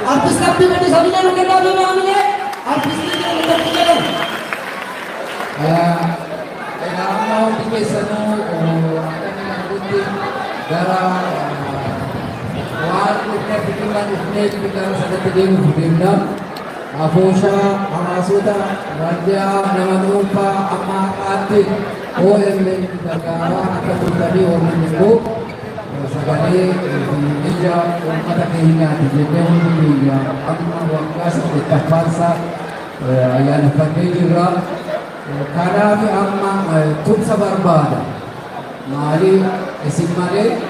Artis kapten ada sabinya lu kena namanya. Artis ini kita punya. mau dikesano akan mengikuti dalam waktu kepikiran ini kita sudah terjadi di Afosha, Amasuta, Raja, Namanupa, Amakati, OMN negara akan terjadi orang itu sekali meja mata kehinga di jepang ini yang akan wakas kita paksa yang kami juga karena kami amma tum sabar bada mari esimale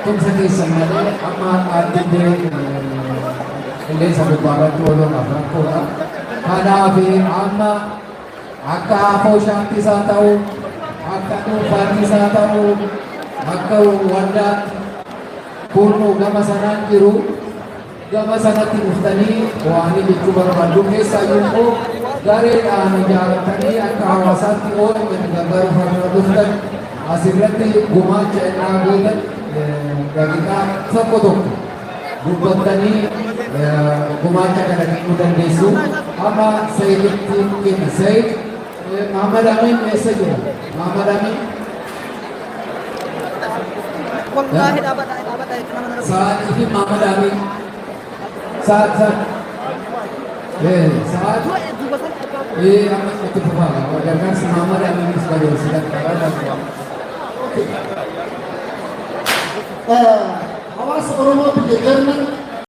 tum sakit samale amma adide ini satu barat tolong apa kurang karena kami amma akka Afosha bisa tahu akka tu bisa tahu akka wanda kuno gama sana kiru gama sana timuftani wani dikubar bandung desa yumbo dari jalan tadi akka kawasan tior mengabar farmaduftan asirati guma cena gudan gagika sakodok dubbatanii gumaacha kana kennuu dandeessu. Amma Sayiditti kenna. Sayid Muhammad Amin eessa jira? Muhammad Amin Wallahi dapat itu nama saat ini Muhammad Amin saat saat amat itu berbahaya. Wajarkan si Muhammad Amin sebagai sedang kalah. Awas Oromo di Jerman